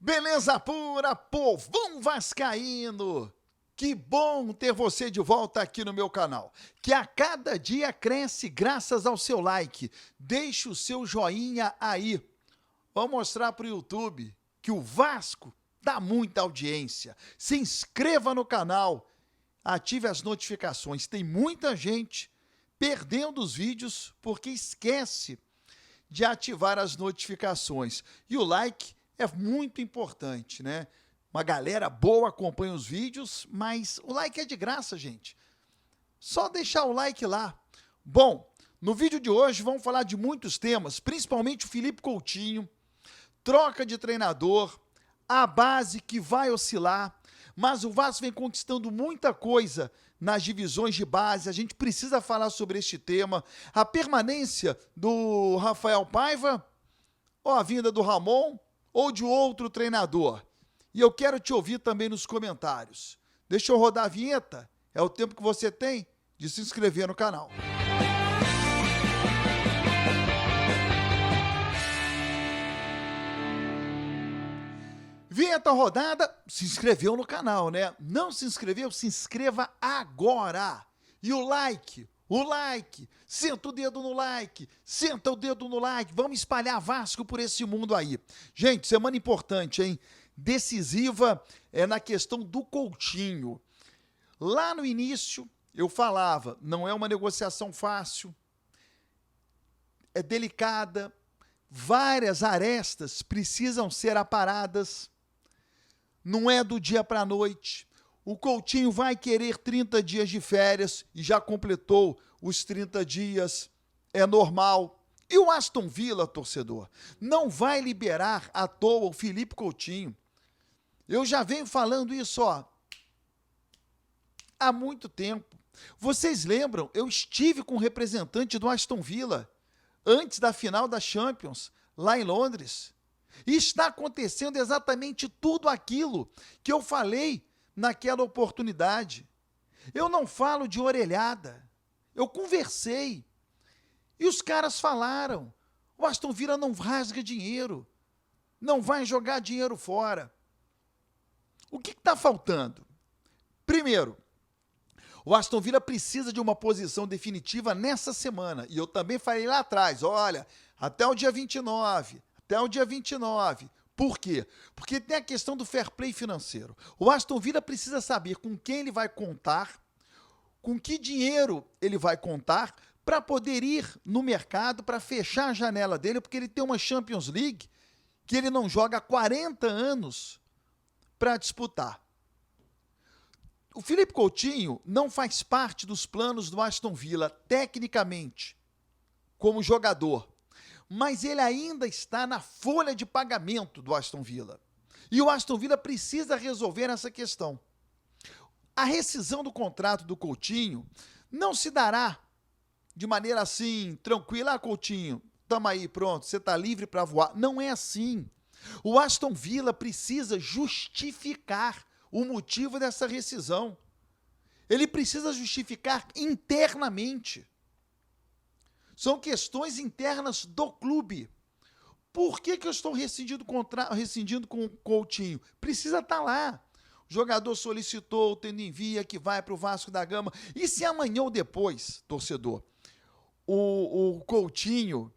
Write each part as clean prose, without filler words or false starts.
Beleza pura, povão vascaíno! Que bom ter você de volta aqui no meu canal, que a cada dia cresce graças ao seu like. Deixe o seu joinha aí. Vamos mostrar para o YouTube que o Vasco dá muita audiência. Se inscreva no canal, ative as notificações. Tem muita gente perdendo os vídeos porque esquece de ativar as notificações. E o like é muito importante, né? Uma galera boa acompanha os vídeos, mas o like é de graça, gente. Só deixar o like lá. Bom, no vídeo de hoje vamos falar de muitos temas, principalmente o Felipe Coutinho, troca de treinador, a base que vai oscilar, mas o Vasco vem conquistando muita coisa nas divisões de base, a gente precisa falar sobre este tema, a permanência do Rafael Paiva, ou a vinda do Ramon, ou de outro treinador. E eu quero te ouvir também nos comentários. Deixa eu rodar a vinheta, é o tempo que você tem de se inscrever no canal. Vinheta rodada, se inscreveu no canal, né? Não se inscreveu? Se inscreva agora. E o like, senta o dedo no like, senta o dedo no like, vamos espalhar Vasco por esse mundo aí. Gente, semana importante, hein? Decisiva na questão do Coutinho. Lá no início, eu falava, não é uma negociação fácil, é delicada, várias arestas precisam ser aparadas, não é do dia para a noite. O Coutinho vai querer 30 dias de férias e já completou os 30 dias, é normal. E o Aston Villa, torcedor, não vai liberar à toa o Felipe Coutinho. Eu já venho falando isso, há muito tempo. Vocês lembram? Eu estive com um representante do Aston Villa antes da final da Champions, lá em Londres. E está acontecendo exatamente tudo aquilo que eu falei naquela oportunidade. Eu não falo de orelhada. Eu conversei. E os caras falaram. O Aston Villa não rasga dinheiro. Não vai jogar dinheiro fora. O que está faltando? Primeiro, o Aston Villa precisa de uma posição definitiva nessa semana. E eu também falei lá atrás, olha, até o dia 29. Por quê? Porque tem a questão do fair play financeiro. O Aston Villa precisa saber com quem ele vai contar, com que dinheiro ele vai contar para poder ir no mercado, para fechar a janela dele, porque ele tem uma Champions League que ele não joga há 40 anos para disputar. O Felipe Coutinho não faz parte dos planos do Aston Villa, tecnicamente, como jogador, mas ele ainda está na folha de pagamento do Aston Villa. E o Aston Villa precisa resolver essa questão. A rescisão do contrato do Coutinho não se dará de maneira assim, tranquila, Coutinho, tamo aí, pronto, você está livre para voar. Não é assim. O Aston Villa precisa justificar o motivo dessa rescisão. Ele precisa justificar internamente. São questões internas do clube. Por que eu estou rescindindo com o Coutinho? Precisa estar lá. O jogador solicitou, tendo em via que vai para o Vasco da Gama. E se amanhã ou depois, torcedor, o Coutinho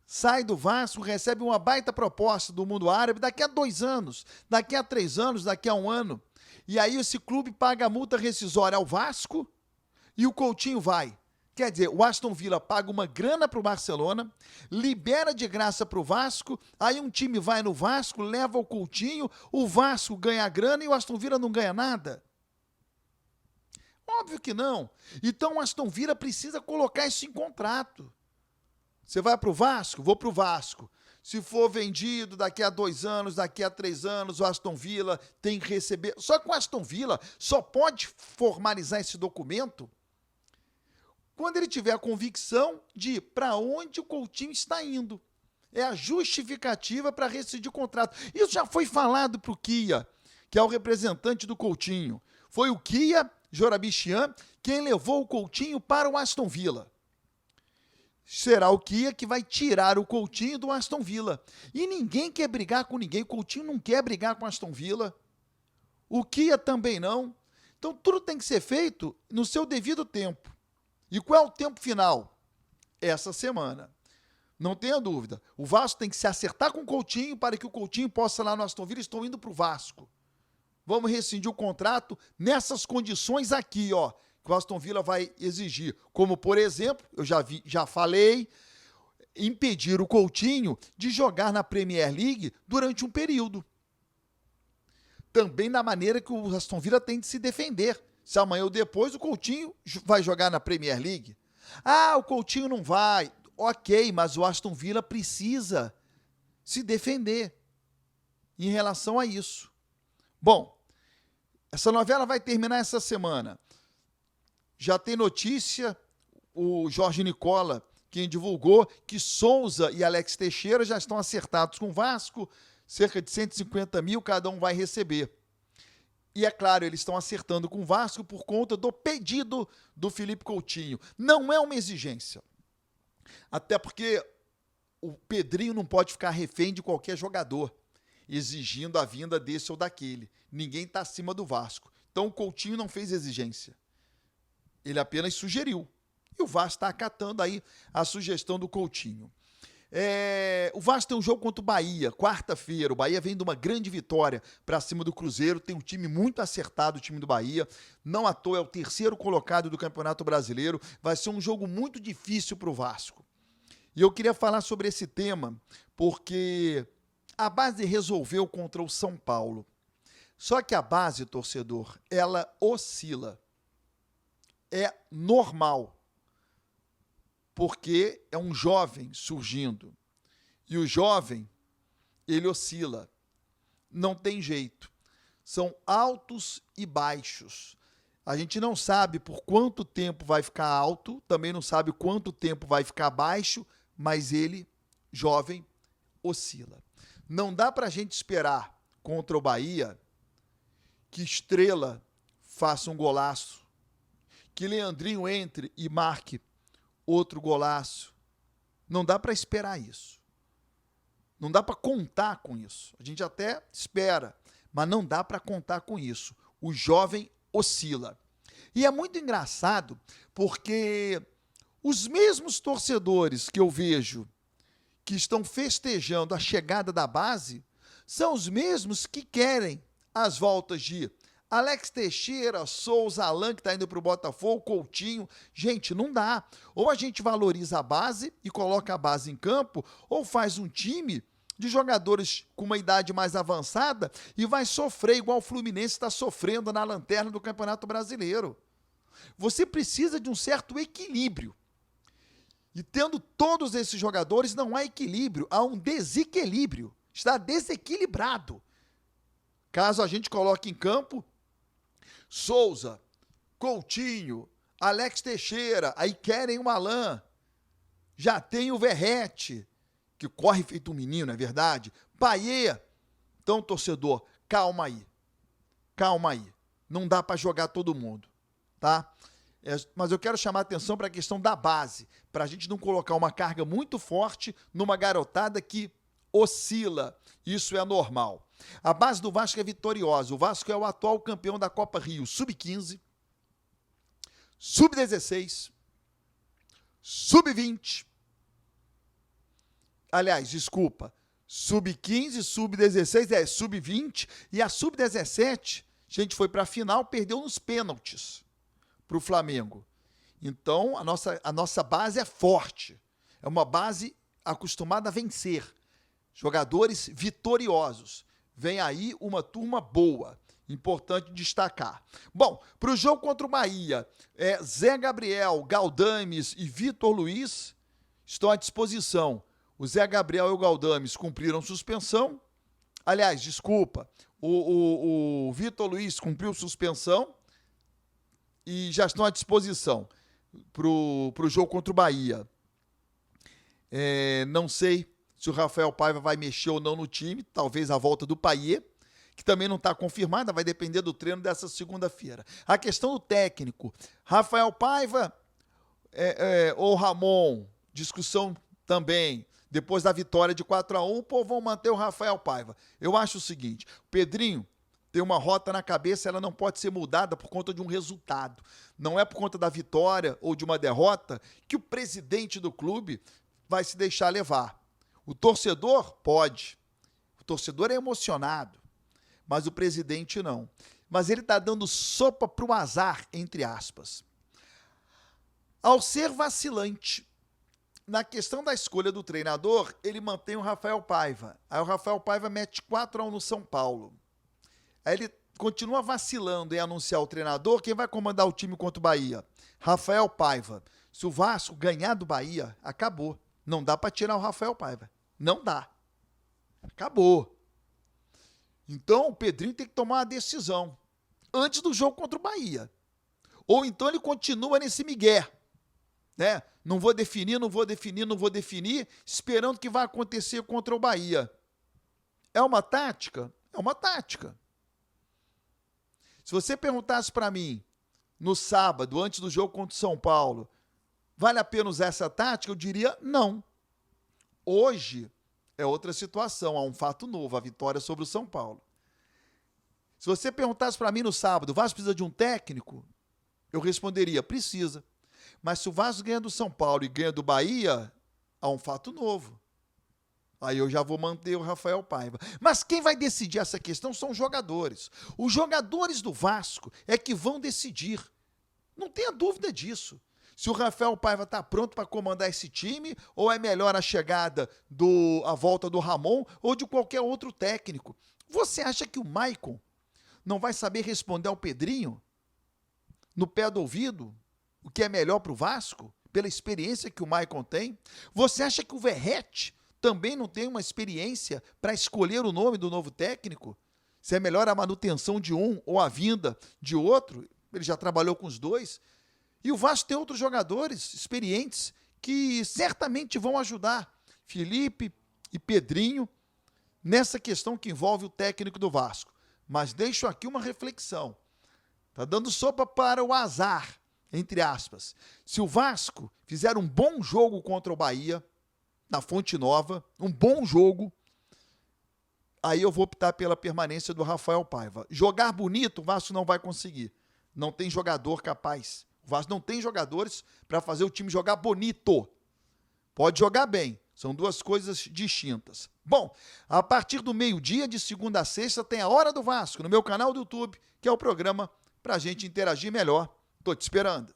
sai do Vasco, recebe uma baita proposta do mundo árabe daqui a 2 anos, daqui a 3 anos, daqui a 1 ano. E aí esse clube paga a multa rescisória ao Vasco e o Coutinho vai. Quer dizer, o Aston Villa paga uma grana para o Barcelona, libera de graça para o Vasco, aí um time vai no Vasco, leva o Coutinho, o Vasco ganha a grana e o Aston Villa não ganha nada. Óbvio que não. Então o Aston Villa precisa colocar isso em contrato. Você vai para o Vasco? Vou para o Vasco. Se for vendido daqui a 2 anos, daqui a 3 anos, o Aston Villa tem que receber. Só que o Aston Villa só pode formalizar esse documento quando ele tiver a convicção de para onde o Coutinho está indo. É a justificativa para rescindir o contrato. Isso já foi falado para o Kia, que é o representante do Coutinho. Foi o Kia Jorabichian quem levou o Coutinho para o Aston Villa. será o Kia que vai tirar o Coutinho do Aston Villa. E ninguém quer brigar com ninguém. O Coutinho não quer brigar com o Aston Villa. O Kia também não. Então tudo tem que ser feito no seu devido tempo. E qual é o tempo final? Essa semana. Não tenha dúvida. O Vasco tem que se acertar com o Coutinho para que o Coutinho possa ir lá no Aston Villa. Estão indo para o Vasco. Vamos rescindir o contrato nessas condições aqui, ó, que o Aston Villa vai exigir. Como, por exemplo, eu já falei, impedir o Coutinho de jogar na Premier League durante um período. Também na maneira que o Aston Villa tem de se defender. Se amanhã ou depois o Coutinho vai jogar na Premier League. Ah, o Coutinho não vai. Ok, mas o Aston Villa precisa se defender em relação a isso. Bom, essa novela vai terminar essa semana. Já tem notícia, o Jorge Nicola, quem divulgou, que Souza e Alex Teixeira já estão acertados com o Vasco, cerca de 150 mil cada um vai receber. E é claro, eles estão acertando com o Vasco por conta do pedido do Felipe Coutinho. Não é uma exigência. Até porque o Pedrinho não pode ficar refém de qualquer jogador, exigindo a vinda desse ou daquele. Ninguém está acima do Vasco. Então o Coutinho não fez exigência. Ele apenas sugeriu. E o Vasco está acatando aí a sugestão do Coutinho. O Vasco tem um jogo contra o Bahia, quarta-feira. O Bahia vem de uma grande vitória para cima do Cruzeiro. Tem um time muito acertado, o time do Bahia. Não à toa é o terceiro colocado do Campeonato Brasileiro. Vai ser um jogo muito difícil para o Vasco. E eu queria falar sobre esse tema porque a base resolveu contra o São Paulo. Só que a base, torcedor, ela oscila. É normal. Porque é um jovem surgindo. E o jovem, ele oscila. Não tem jeito. São altos e baixos. A gente não sabe por quanto tempo vai ficar alto, também não sabe quanto tempo vai ficar baixo, mas ele, jovem, oscila. Não dá para a gente esperar contra o Bahia que Estrela faça um golaço, que Leandrinho entre e marque outro golaço. Não dá para esperar isso. Não dá para contar com isso. A gente até espera, mas não dá para contar com isso. O jovem oscila. E é muito engraçado porque os mesmos torcedores que eu vejo que estão festejando a chegada da base são os mesmos que querem as voltas de Alex Teixeira, Souza, Alan, que está indo para o Botafogo, Coutinho. Gente, não dá. Ou a gente valoriza a base e coloca a base em campo, ou faz um time de jogadores com uma idade mais avançada e vai sofrer igual o Fluminense está sofrendo na lanterna do Campeonato Brasileiro. Você precisa de um certo equilíbrio. E tendo todos esses jogadores, não há equilíbrio, há um desequilíbrio. Está desequilibrado. Caso a gente coloque em campo Souza, Coutinho, Alex Teixeira, aí querem o Alan, já tem o Verrete, que corre feito um menino, é verdade, Payet. Então, torcedor, calma aí, não dá para jogar todo mundo, tá? Mas eu quero chamar a atenção para a questão da base, para a gente não colocar uma carga muito forte numa garotada que oscila, isso é normal. A base do Vasco é vitoriosa. O Vasco é o atual campeão da Copa Rio, sub-15, sub-16, sub-20. Aliás, desculpa, sub-15, sub-16, sub-20 e a sub-17, a gente foi para a final, perdeu nos pênaltis para o Flamengo. Então, a nossa base é forte. É uma base acostumada a vencer. Jogadores vitoriosos. Vem aí uma turma boa. Importante destacar. Bom, para o jogo contra o Bahia, Zé Gabriel, Galdames e Vitor Luiz estão à disposição. O Zé Gabriel e o Galdames cumpriram suspensão. Aliás, desculpa, o Vitor Luiz cumpriu suspensão e já estão à disposição para o jogo contra o Bahia. Não sei se o Rafael Paiva vai mexer ou não no time, talvez a volta do Payet, que também não está confirmada, vai depender do treino dessa segunda-feira. A questão do técnico, Rafael Paiva ou Ramon, discussão também, depois da vitória de 4-1, pô, vão manter o Rafael Paiva. Eu acho o seguinte, o Pedrinho tem uma rota na cabeça, ela não pode ser mudada por conta de um resultado. Não é por conta da vitória ou de uma derrota que o presidente do clube vai se deixar levar. O torcedor pode. O torcedor é emocionado, mas o presidente não. Mas ele está dando sopa para o azar, entre aspas. Ao ser vacilante na questão da escolha do treinador, ele mantém o Rafael Paiva. Aí o Rafael Paiva mete 4-1 no São Paulo. Aí ele continua vacilando em anunciar o treinador. Quem vai comandar o time contra o Bahia? Rafael Paiva. Se o Vasco ganhar do Bahia, acabou. Não dá para tirar o Rafael Paiva. Não dá. Acabou. Então o Pedrinho tem que tomar uma decisão antes do jogo contra o Bahia. Ou então ele continua nesse migué, né? Não vou definir, esperando que vai acontecer contra o Bahia. É uma tática? É uma tática. Se você perguntasse para mim, no sábado, antes do jogo contra o São Paulo, vale a pena usar essa tática? Eu diria não. Hoje é outra situação, há um fato novo, a vitória sobre o São Paulo. Se você perguntasse para mim no sábado, o Vasco precisa de um técnico? Eu responderia, precisa. Mas se o Vasco ganha do São Paulo e ganha do Bahia, há um fato novo. Aí eu já vou manter o Rafael Paiva. Mas quem vai decidir essa questão são os jogadores. Os jogadores do Vasco é que vão decidir. Não tenha dúvida disso. Se o Rafael Paiva está pronto para comandar esse time, ou é melhor a chegada, a volta do Ramon, ou de qualquer outro técnico. Você acha que o Maicon não vai saber responder ao Pedrinho? No pé do ouvido? O que é melhor para o Vasco? Pela experiência que o Maicon tem? Você acha que o Verratti também não tem uma experiência para escolher o nome do novo técnico? Se é melhor a manutenção de um ou a vinda de outro? Ele já trabalhou com os dois. E o Vasco tem outros jogadores experientes que certamente vão ajudar Felipe e Pedrinho nessa questão que envolve o técnico do Vasco. Mas deixo aqui uma reflexão. Está dando sopa para o azar, entre aspas. Se o Vasco fizer um bom jogo contra o Bahia, na Fonte Nova, um bom jogo, aí eu vou optar pela permanência do Rafael Paiva. Jogar bonito, o Vasco não vai conseguir. Não tem jogador capaz. O Vasco não tem jogadores para fazer o time jogar bonito. Pode jogar bem. São duas coisas distintas. Bom, a partir do meio-dia, de segunda a sexta, tem a Hora do Vasco no meu canal do YouTube, que é o programa para a gente interagir melhor. Tô te esperando.